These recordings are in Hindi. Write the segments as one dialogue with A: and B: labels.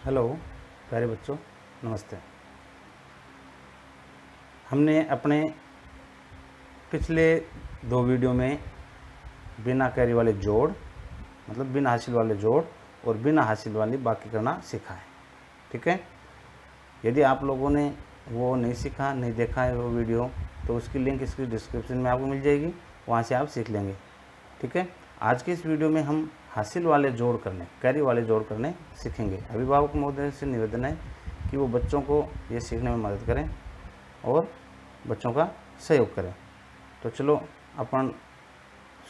A: हेलो प्यारे बच्चों, नमस्ते। हमने अपने पिछले 2 वीडियो में बिना कैरी वाले जोड़ मतलब बिना हासिल वाले जोड़ और बिना हासिल वाली बाकी करना सीखा है। ठीक है, यदि आप लोगों ने वो नहीं सीखा, नहीं देखा है वो वीडियो, तो उसकी लिंक इसकी डिस्क्रिप्शन में आपको मिल जाएगी, वहाँ से आप सीख लेंगे। ठीक है, आज के इस वीडियो में हम हासिल वाले जोड़ करने, कैरी वाले जोड़ करने सीखेंगे। अभिभावक महोदय से निवेदन है कि वो बच्चों को ये सीखने में मदद करें और बच्चों का सहयोग करें। तो चलो अपन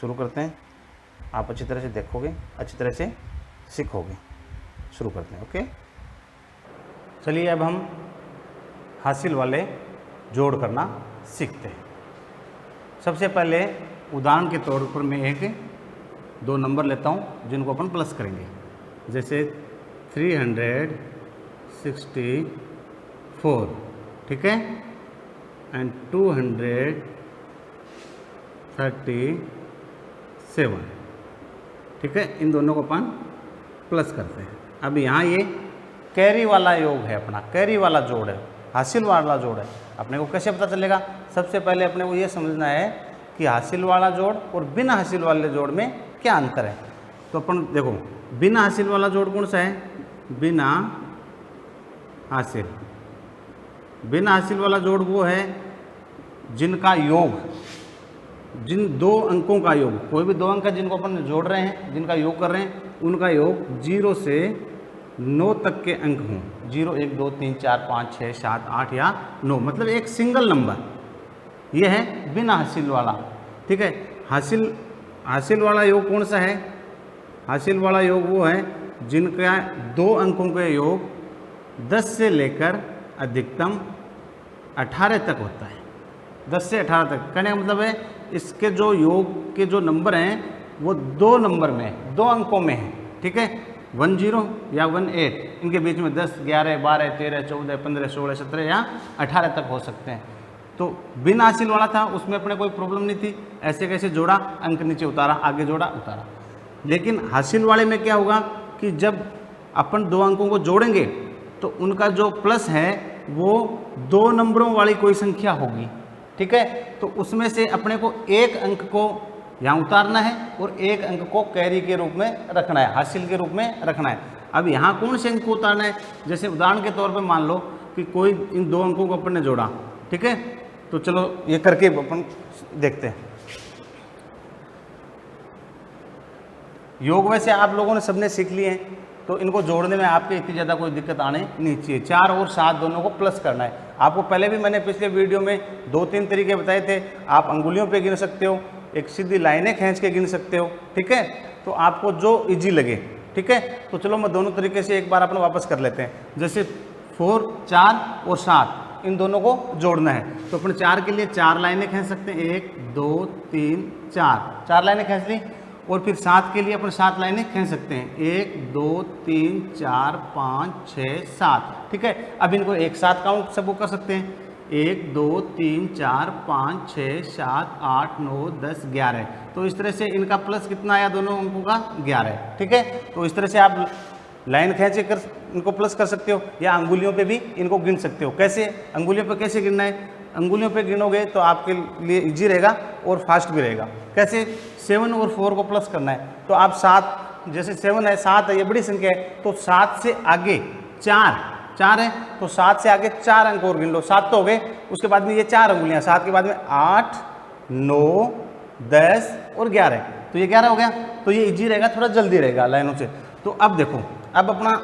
A: शुरू करते हैं। आप अच्छी तरह से देखोगे, अच्छी तरह से सीखोगे। शुरू करते हैं। ओके, चलिए अब हम हासिल वाले जोड़ करना सीखते हैं। सबसे पहले उदाहरण के तौर पर मैं 1-2 नंबर लेता हूँ जिनको अपन प्लस करेंगे। जैसे 364, ठीक है, एंड 237, ठीक है। इन दोनों को अपन प्लस करते हैं। अब यहाँ ये कैरी वाला योग है, अपना कैरी वाला जोड़ है, हासिल वाला जोड़ है। अपने को कैसे पता चलेगा? सबसे पहले अपने को ये समझना है कि हासिल वाला जोड़ और बिना हासिल वाले जोड़ में क्या अंतर है। तो अपन देखो, बिना हासिल वाला जोड़ कौन सा है? बिना हासिल वाला जोड़ वो है जिनका योग, जिन 2 अंकों का योग, कोई भी 2 अंक है जिनको अपन जोड़ रहे हैं, जिनका योग कर रहे हैं, उनका योग 0 से 9 तक के अंक हों। 0, 1, 2, 3, 4, 5, 6, 7, 8 या 9, मतलब एक सिंगल नंबर। ये है बिना हासिल वाला। ठीक है, हासिल वाला योग कौन सा है? हासिल वाला योग वो है जिनका 2 अंकों का योग 10 से लेकर अधिकतम 18 तक होता है। 10 से 18 तक कहने का मतलब है इसके जो योग के जो नंबर हैं वो 2 नंबर में, 2 अंकों में है। ठीक है, 10 या 18, इनके बीच में 10, 11, 12, 13, 14, 15, 16, 17 या 18 तक हो सकते हैं। तो बिना हासिल वाला था, उसमें अपने कोई प्रॉब्लम नहीं थी, ऐसे कैसे जोड़ा, अंक नीचे उतारा, आगे जोड़ा, उतारा। लेकिन हासिल वाले में क्या होगा कि जब अपन 2 अंकों को जोड़ेंगे तो उनका जो प्लस है वो 2 नंबरों वाली कोई संख्या होगी। ठीक है, तो उसमें से अपने को 1 अंक को यहाँ उतारना है और 1 अंक को कैरी के रूप में रखना है, हासिल के रूप में रखना है। अब यहाँ कौन से अंक को उतारना है? जैसे उदाहरण के तौर पे मान लो कि कोई इन 2 अंकों को अपन ने जोड़ा। ठीक है, तो चलो ये करके अपन देखते हैं। योग वैसे आप लोगों ने सबने सीख लिए हैं, तो इनको जोड़ने में आपके इतनी ज़्यादा कोई दिक्कत आने नहीं चाहिए। 4 और 7 दोनों को प्लस करना है। आपको पहले भी मैंने पिछले वीडियो में 2-3 तरीके बताए थे। आप अंगुलियों पे गिन सकते हो, एक सीधी लाइनें खींच के गिन सकते हो। ठीक है, तो आपको जो इजी लगे। ठीक है, तो चलो मैं दोनों तरीके से एक बार अपन वापस कर लेते हैं। जैसे 4, 4 और 7 इन दोनों को जोड़ना है, तो अपन 4 के लिए 4 लाइनें खींच सकते हैं। 1, 2, 3, 4 लाइनें खींच ली। और फिर 7 के लिए अपन 7 लाइनें खींच सकते हैं। 1, 2, 3, 4, 5, 6, 7। ठीक है, अब इनको एक साथ काउंट सबको कर सकते हैं। 1, 2, 3, 4, 5, 6, 7, 8, 9, 10, 11। तो इस तरह से इनका प्लस कितना आया? दोनों अंकों का 11। ठीक है, तो इस तरह से आप लाइन खींच कर इनको प्लस कर सकते हो, या अंगुलियों पे भी इनको गिन सकते हो। कैसे? अंगुलियों पे कैसे गिनना है? अंगुलियों पे गिनोगे तो आपके लिए इजी रहेगा और फास्ट भी रहेगा। कैसे? 7 और 4 को प्लस करना है, तो आप 7, जैसे 7 है, 7 है, ये बड़ी संख्या है, तो 7 से आगे 4 है, तो 7 से आगे 4 अंक और गिन लो। 7 तो हो गए, उसके बाद में ये 4 अंगुलियाँ, 7 के बाद में 8, 9, 10 और 11, तो ये 11 हो गया। तो ये इजी रहेगा, थोड़ा जल्दी रहेगा लाइनों से। तो अब देखो, अब अपना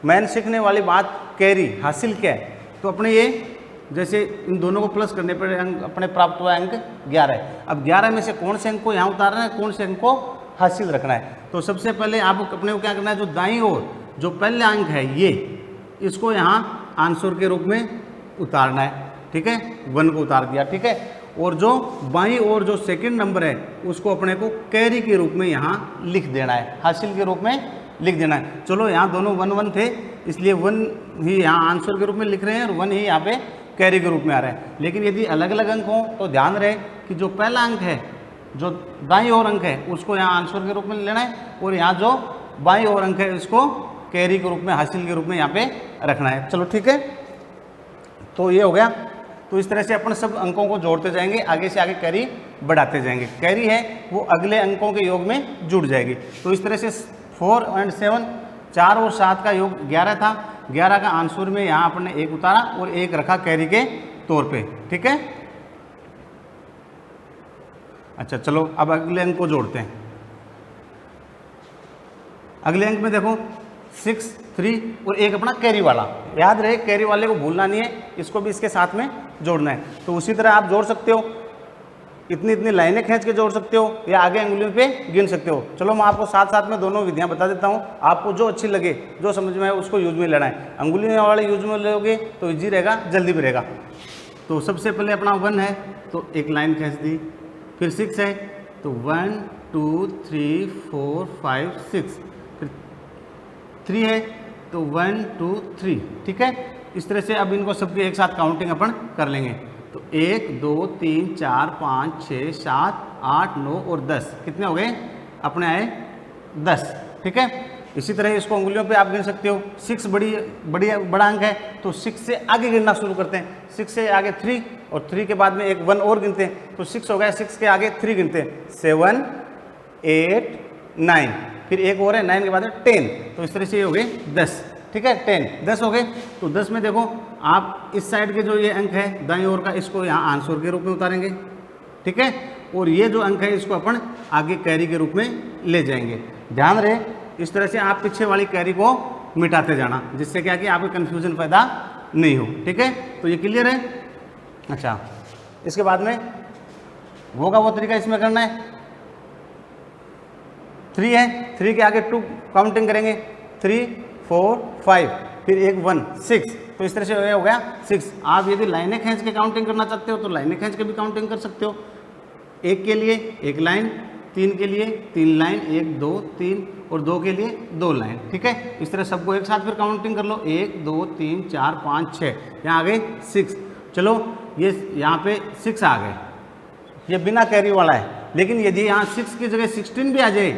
A: मैन सीखने वाली बात कैरी, हासिल क्या है। तो अपने ये जैसे इन दोनों को प्लस करने पर अंक अपने प्राप्त हुआ अंक 11 है। अब 11 में से कौन से अंक को यहाँ उतारना है, कौन से अंक को हासिल रखना है? तो सबसे पहले आप अपने को क्या करना है, जो दाईं ओर जो पहला अंक है ये, इसको यहाँ आंसर के रूप में उतारना है। ठीक है, 1 को उतार दिया। ठीक है, और जो बाईं ओर जो सेकंड नंबर है उसको अपने को कैरी के रूप में यहाँ लिख देना है, हासिल के रूप में लिख देना है। चलो यहाँ दोनों 1 1 थे, इसलिए 1 ही यहाँ आंसर के रूप में लिख रहे हैं और 1 ही यहाँ पे कैरी के रूप में आ रहे हैं। लेकिन यदि अलग अलग अंक हों तो ध्यान रहे कि जो पहला अंक है, जो दाईं ओर अंक है, उसको यहाँ आंसर के रूप में लेना है, और यहाँ जो बाईं ओर अंक है इसको कैरी के रूप में, हासिल के रूप में यहाँ पे रखना है। चलो ठीक है, तो ये हो गया। तो इस तरह से अपन सब अंकों को जोड़ते जाएंगे, आगे से आगे कैरी बढ़ाते जाएंगे। कैरी है वो अगले अंकों के योग में जुड़ जाएगी। तो इस तरह से 4 और 7, 4 और 7 का योग 11 था। 11 का आंसर में यहाँ अपन ने 1 उतारा और 1 रखा कैरी के तौर पे। ठीक है, अच्छा चलो अब अगले अंक को जोड़ते हैं। अगले अंक में देखो 6, 3 और 1 अपना कैरी वाला। याद रहे कैरी वाले को भूलना नहीं है, इसको भी इसके साथ में जोड़ना है। तो उसी तरह आप जोड़ सकते हो, इतनी इतनी लाइनें खींच के जोड़ सकते हो या आगे अंगुलियों पे गिन सकते हो। चलो मैं आपको साथ साथ में दोनों विधियां बता देता हूं, आपको जो अच्छी लगे, जो समझ में आए उसको यूज में लेना है। अंगुलियों वाले यूज में लोगे तो इजी रहेगा, जल्दी भी रहेगा। तो सबसे पहले अपना 1 है तो एक लाइन खींच दी, फिर 6 है तो 1 2 3 4 5 6, फिर 3 है तो 1 2 3। ठीक है, इस तरह से अब इनको सबकी एक साथ काउंटिंग अपन कर लेंगे। तो 1 2 3 4 5 6 7 8 9 और 10, कितने हो गए अपने आए 10। ठीक है, इसी तरह इसको उंगलियों पे आप गिन सकते हो। 6 बड़ा अंक है तो 6 से आगे गिनना शुरू करते हैं। 6 से आगे 3 और 3 के बाद में एक 1 और गिनते हैं, तो 6 हो गया। 6 के आगे 3 गिनते हैं, 7 8 9, फिर एक और है 9 के बाद 10। तो इस तरह से ये हो गए 10। ठीक है, 10 हो गए। तो 10 में देखो आप इस साइड के जो ये अंक है दाईं ओर का, इसको यहाँ आंसर के रूप में उतारेंगे। ठीक है, और ये जो अंक है इसको अपन आगे कैरी के रूप में ले जाएंगे। ध्यान रहे इस तरह से आप पीछे वाली कैरी को मिटाते जाना, जिससे क्या कि आपको कन्फ्यूजन पैदा नहीं हो। ठीक है, तो ये क्लियर है। अच्छा, इसके बाद में होगा वो तरीका इसमें करना है। 3 है, 3 के आगे 2 काउंटिंग करेंगे, 3 4 5, फिर एक 1 6। तो इस तरह से हो गया 6। आप यदि लाइनें खींच के काउंटिंग करना चाहते हो तो लाइनें खींच के भी काउंटिंग कर सकते हो। 1 के लिए 1 लाइन, 3 के लिए 3 लाइन, 1 2 3 और 2 के लिए 2 लाइन। ठीक है, इस तरह सबको एक साथ फिर काउंटिंग कर लो, 1 2 3 4 5 6, यहाँ आ गए 6। चलो ये यहाँ पे 6 आ गए, ये बिना कैरी वाला है। लेकिन यदि यहाँ 6 की जगह 16 भी आ जाए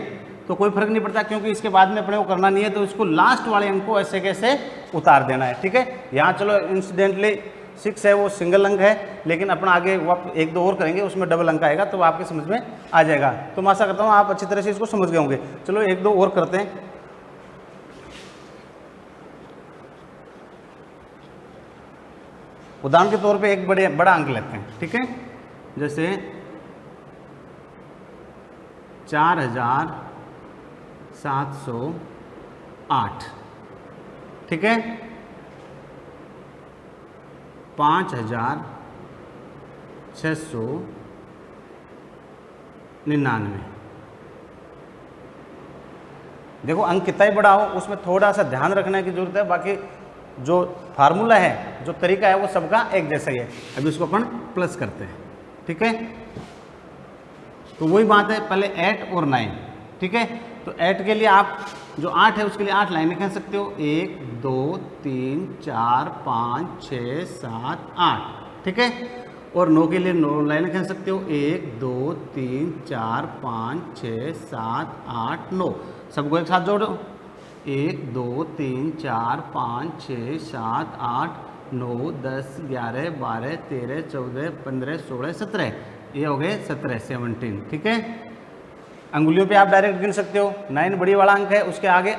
A: तो कोई फर्क नहीं पड़ता, क्योंकि इसके बाद में अपने को करना नहीं है। तो इसको लास्ट वाले अंक को ऐसे कैसे उतार देना है। ठीक है, यहाँ चलो इंसिडेंटली 6 है वो सिंगल अंक है, लेकिन अपना आगे वो 1 2 और करेंगे उसमें डबल अंक आएगा, तो आपके समझ में आ जाएगा। तो मैं आशा करता हूँ आप अच्छी तरह से इसको समझ गए होंगे। चलो 1 2 और करते हैं। उदाहरण के तौर पे एक बड़ा अंक लेते हैं। ठीक है, जैसे 4708। ठीक है, 5699। देखो अंक कितना ही बड़ा हो उसमें थोड़ा सा ध्यान रखने की जरूरत है, बाकी जो फार्मूला है, जो तरीका है वो सबका एक जैसा ही है। अभी इसको अपन प्लस करते हैं। ठीक है, तो वही बात है, पहले 8 और 9। ठीक है, तो 8 के लिए आप जो 8 है उसके लिए 8 लाइनें कह सकते हो, 1 2 3 4 5 6 7 8। ठीक है, और 9 के लिए 9 लाइनें कह सकते हो, 1 2 3 4 5 6 7 8 9। सबको एक साथ जोड़ो, 1 2 3 4 5 6 7 8 9 10 11 12 13 14 15 16 17। ये हो गए 17 17। ठीक है, अंगुलियों पे आप डायरेक्ट गिन सकते हो। 9 बड़ी वाला अंक है, उसके आगे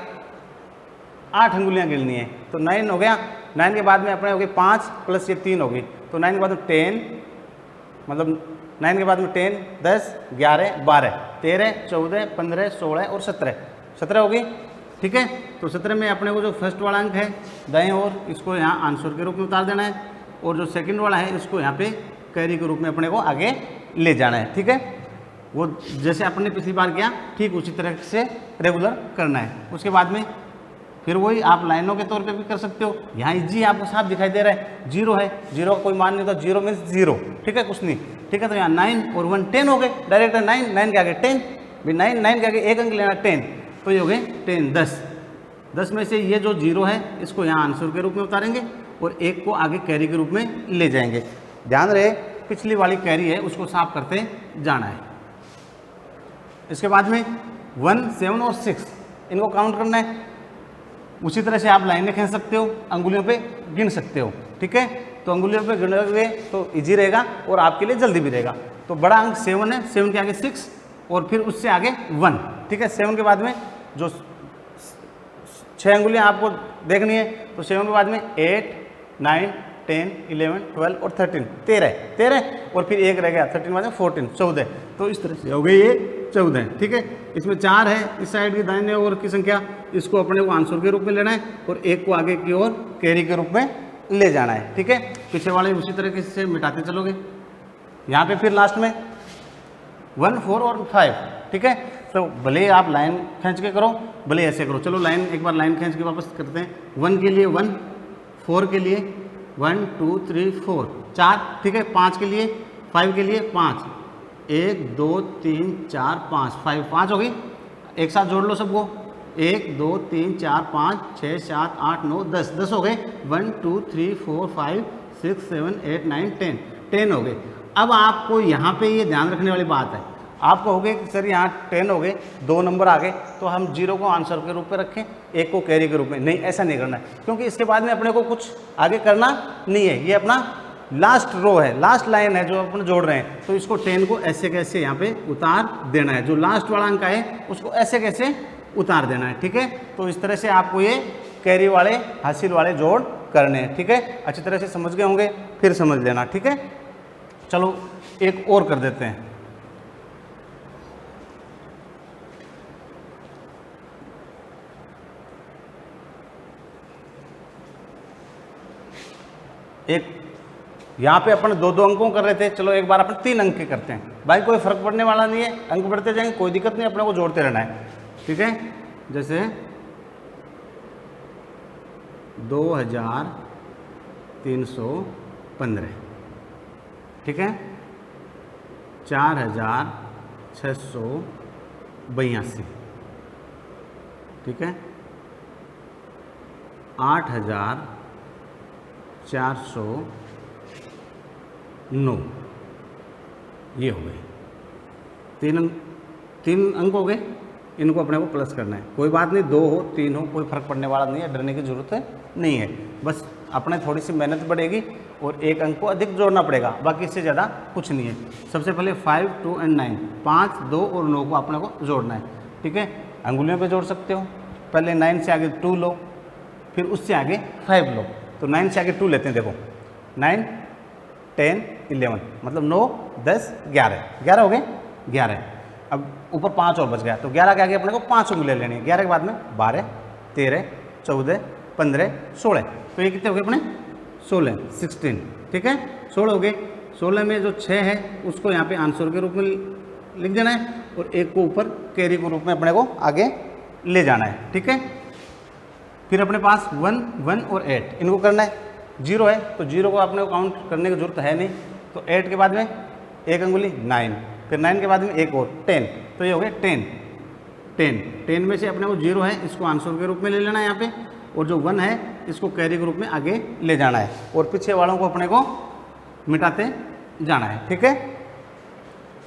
A: 8 अंगुलियां गिननी है, तो 9 हो गया। 9 के बाद में अपने हो गए 5 प्लस ये 3 हो गई, तो 9 के बाद में 10, मतलब 9 के बाद में 10 10 11 12 13 14 15 16 और 17 हो गई। ठीक है, तो 17 में अपने को जो फर्स्ट वाला अंक है दाएं ओर, इसको यहाँ आंसर के रूप में उतार देना है, और जो सेकंड वाला है इसको यहाँ पे कैरी के रूप में अपने को आगे ले जाना है। ठीक है, वो जैसे अपने पिछली बार किया ठीक उसी तरह से रेगुलर करना है। उसके बाद में फिर वही आप लाइनों के तौर पे भी कर सकते हो। यहाँ इजी आपको साफ दिखाई दे रहा है, 0 है, 0 का कोई मान नहीं, तो 0 मीन्स 0। ठीक है, कुछ नहीं। ठीक है, तो यहाँ 9 और 1 10 हो गए, डायरेक्ट 9 9 के आगे 10, भी 9 के आगे एक अंक लेना 10, तो ये हो गए 10 10 में से ये जो 0 है इसको यहाँ आंसर के रूप में उतारेंगे और 1 को आगे कैरी के रूप में ले जाएंगे। ध्यान रहे पिछली वाली कैरी है उसको साफ करते जाना है। इसके बाद में 1 7 और 6 इनको काउंट करना है। उसी तरह से आप लाइनें खींच सकते हो, अंगुलियों पे गिन सकते हो। ठीक है, तो अंगुलियों पे गिनोगे तो इजी रहेगा और आपके लिए जल्दी भी रहेगा। तो बड़ा अंक 7 है, 7 के आगे 6 और फिर उससे आगे 1। ठीक है, 7 के बाद में जो 6 अंगुलियाँ आपको देखनी है, तो 7 के बाद में 8, 9, 10, 11, 12 और 13, 13 और फिर एक रह गया 13 बाद में 14, 14। तो इस तरह से हो गए ये 14। ठीक है, इसमें 4 है इस साइड की दाहिने ओर की संख्या, इसको अपने को आंसर के रूप में लेना है और एक को आगे की ओर कैरी के रूप में ले जाना है। ठीक है, पीछे वाले उसी तरीके से मिटाते चलोगे। यहाँ पे फिर लास्ट में 1, 4 और 5। ठीक है, तो भले आप लाइन खींच के करो, भले ऐसे करो। चलो लाइन एक बार लाइन खींच के वापस करते हैं। 1 के लिए 1, 4 के लिए 1, 2, 3, 4, 4। ठीक है, 5 के लिए, 5 के लिए 5, 1, 2, 3, 4, 5, 5 हो गई। एक साथ जोड़ लो सबको, 1, 2, 3, 4, 5, 6, 7, 8, 9, 10, 10 हो गए। 1, 2, 3, 4, 5, 6, 7, 8, 9, 10, 10 हो गए। अब आपको यहाँ पे ये ध्यान रखने वाली बात है, आपको हो गए कि सर यहाँ 10 हो गए, 2 नंबर आ गए, तो हम 0 को आंसर के रूप में रखें, 1 को कैरी के रूप में। नहीं, ऐसा नहीं करना है, क्योंकि इसके बाद में अपने को कुछ आगे करना नहीं है। ये अपना लास्ट रो है, लास्ट लाइन है जो अपन जोड़ रहे हैं, तो इसको 10 को ऐसे कैसे यहाँ पे उतार देना है। जो लास्ट वाला अंक है उसको ऐसे कैसे उतार देना है। ठीक है, तो इस तरह से आपको ये कैरी वाले हासिल वाले जोड़ करने हैं। ठीक है, अच्छी तरह से समझ गए होंगे, फिर समझ लेना। ठीक है, चलो एक और कर देते हैं। एक यहाँ पे अपन 2-2 अंकों कर रहे थे, चलो एक बार अपन 3 अंक के करते हैं। भाई कोई फर्क पड़ने वाला नहीं है, अंक बढ़ते जाएंगे, कोई दिक्कत नहीं, अपने को जोड़ते रहना है। ठीक है, जैसे 2315। ठीक है, 4682। ठीक है, 8409। ये हो गए 3 अंक हो गए। इनको अपने को प्लस करना है। कोई बात नहीं, 2 हो 3 हो, कोई फर्क पड़ने वाला नहीं है, डरने की जरूरत नहीं है। बस अपने थोड़ी सी मेहनत बढ़ेगी और एक अंक को अधिक जोड़ना पड़ेगा, बाकी इससे ज़्यादा कुछ नहीं है। सबसे पहले 5, 2 और 9, 5, 2 और 9 को अपने को जोड़ना है। ठीक है, अंगुलियों पे जोड़ सकते हो। पहले 9 से आगे 2 लो, फिर उससे आगे 5 लो। तो 9 से आगे 2 लेते हैं, देखो 9, 10, 11, मतलब 9, 10, 11, 11 हो गए 11। अब ऊपर 5 और बच गया, तो 11 के आगे अपने को 5 उंगलियाँ लेनी है। 11 के बाद में 12, 13, 14, 15, 16। तो ये कितने हो गए अपने 16, 16। ठीक है, 16 हो गए। 16 में जो 6 है उसको यहाँ पे आंसर के रूप में लिख देना है और एक को ऊपर कैरी के रूप में अपने को आगे ले जाना है। ठीक है, फिर अपने पास 1, 1 और 8 इनको करना है। 0 है तो 0 को अपने को काउंट करने की जरूरत है नहीं, तो 8 के बाद में एक अंगुली 9, फिर 9 के बाद में एक और 10, तो ये हो गया 10। 10 में से अपने को 0 है, इसको आंसर के रूप में ले लेना है यहाँ पे, और जो 1 है इसको कैरी के रूप में आगे ले जाना है और पीछे वालों को अपने को मिटाते जाना है। ठीक है,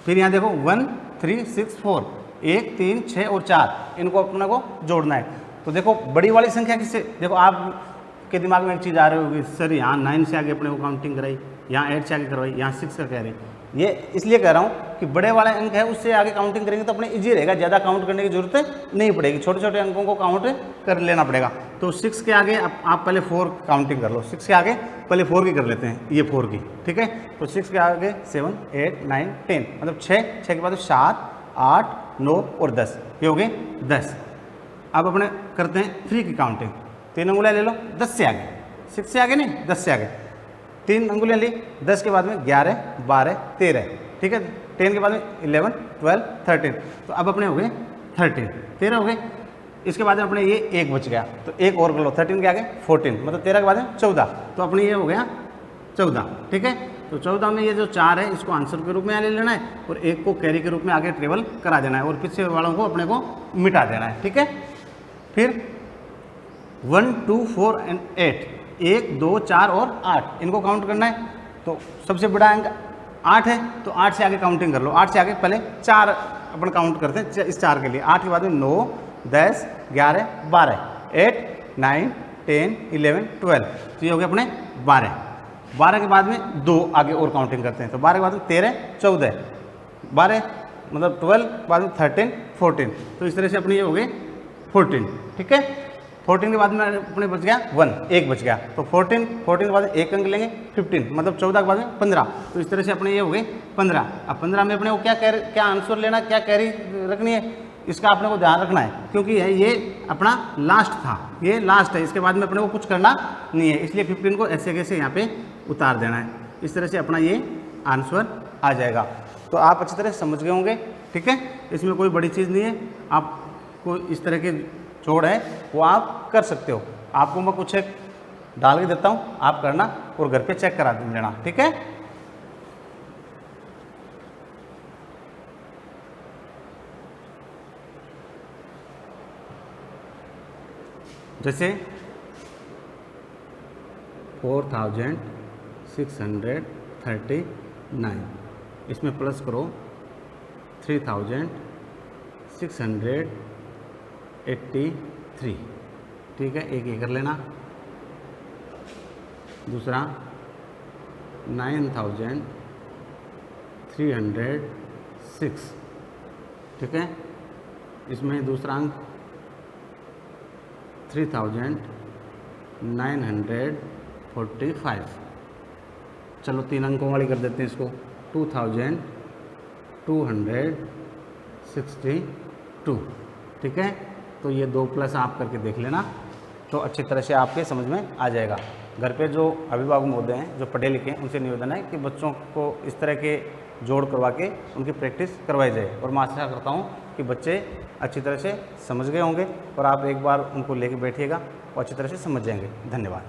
A: फिर यहाँ देखो 1, 3, 6, 4, 1, 3, 6 और 4 इनको अपने को जोड़ना है। तो देखो बड़ी वाली संख्या किससे, देखो आपके दिमाग में एक चीज़ आ रही होगी, सर यहाँ 9 से आगे अपने को काउंटिंग कराई, यहाँ 8 से आगे करवाई, यहाँ 6 का कह रही। ये इसलिए कह रहा हूँ कि बड़े वाले अंक है उससे आगे काउंटिंग करेंगे तो अपने इजी रहेगा, ज़्यादा काउंट करने की जरूरत नहीं पड़ेगी, छोटे छोटे अंकों को काउंट कर लेना पड़ेगा। तो 6 के आगे आप पहले 4 काउंटिंग कर लो, 6 के आगे पहले 4 की कर लेते हैं, ये 4 की। ठीक है, तो 6 के आगे 7, 8, 9, 10, मतलब 6 के बाद 7, 8, 9 और 10, ये हो गए 10। अब अपने करते हैं 3 की काउंटिंग। 3 अंगुलियाँ ले लो 10 से आगे, 6 से आगे नहीं 10 से आगे, 3 अंगुलियाँ ली। 10 के बाद में 11, 12, 13। ठीक है, 10 के बाद में 11, 12, 13। तो अब अपने हो गए 13 हो गए। इसके बाद में अपने ये 1 बच गया, तो 1 और कर लो, 13 के आगे 14, मतलब 13 के बाद में 14, तो अपने ये हो गया 14। ठीक है, तो 14 में ये जो 4 है इसको आंसर के रूप में ले लेना है और 1 को कैरी के रूप में आगे ट्रेवल करा देना है और पीछे वालों को अपने को मिटा देना है। ठीक है, फिर 1, 2, 4 और 8, 1, 2, 4 और 8 इनको काउंट करना है। तो सबसे बड़ा अंक 8 है, तो 8 से आगे काउंटिंग कर लो। 8 से आगे पहले 4 अपन काउंट करते हैं इस 4 के लिए। 8 के बाद में 9, 10, 11, 12, 8, 9, 10, 11, 12, तो ये हो गए अपने 12। 12 के बाद में 2 आगे और काउंटिंग करते हैं, तो 12 के बाद में 13, 14, 12 मतलब 12, बाद में 13, 14, तो इस तरह से अपनी ये हो गई 14। ठीक है, 14 के बाद में अपने बच गया 1, 1 बच गया, तो 14 के बाद एक अंक लेंगे 15, मतलब 14 के बाद में 15, तो इस तरह से अपने ये हो गई 15। अब 15 में अपने को क्या आंसर लेना, क्या कैरी रखनी है, इसका अपने को ध्यान रखना है, क्योंकि ये अपना लास्ट था, ये लास्ट है, इसके बाद में अपने को कुछ करना नहीं है, इसलिए 15 को ऐसे कैसे यहाँ पे उतार देना है। इस तरह से अपना ये आंसर आ जाएगा। तो आप अच्छी तरह समझ गए होंगे। ठीक है, इसमें कोई बड़ी चीज़ नहीं है, आपको इस तरह के जोड़ है वो आप कर सकते हो। आपको मैं कुछ एक डाल के देता हूँ, आप करना और घर पे चेक करा लेना। ठीक है, जैसे 4639, इसमें प्लस करो 3683। ठीक है, एक ये कर लेना। दूसरा 9306। ठीक है, इसमें दूसरा अंक 3945। चलो 3 अंकों वाली कर देते हैं इसको, 2262। ठीक है, तो ये 2 प्लस आप करके देख लेना, तो अच्छी तरह से आपके समझ में आ जाएगा। घर पे जो अभिभावक महोदय हैं, जो पढ़े लिखे हैं, उनसे निवेदन है कि बच्चों को इस तरह के जोड़ करवा के उनकी प्रैक्टिस करवाई जाए, और मैं आशा करता हूँ कि बच्चे अच्छी तरह से समझ गए होंगे, और आप एक बार उनको लेके बैठिएगा और अच्छी तरह से समझ जाएंगे। धन्यवाद।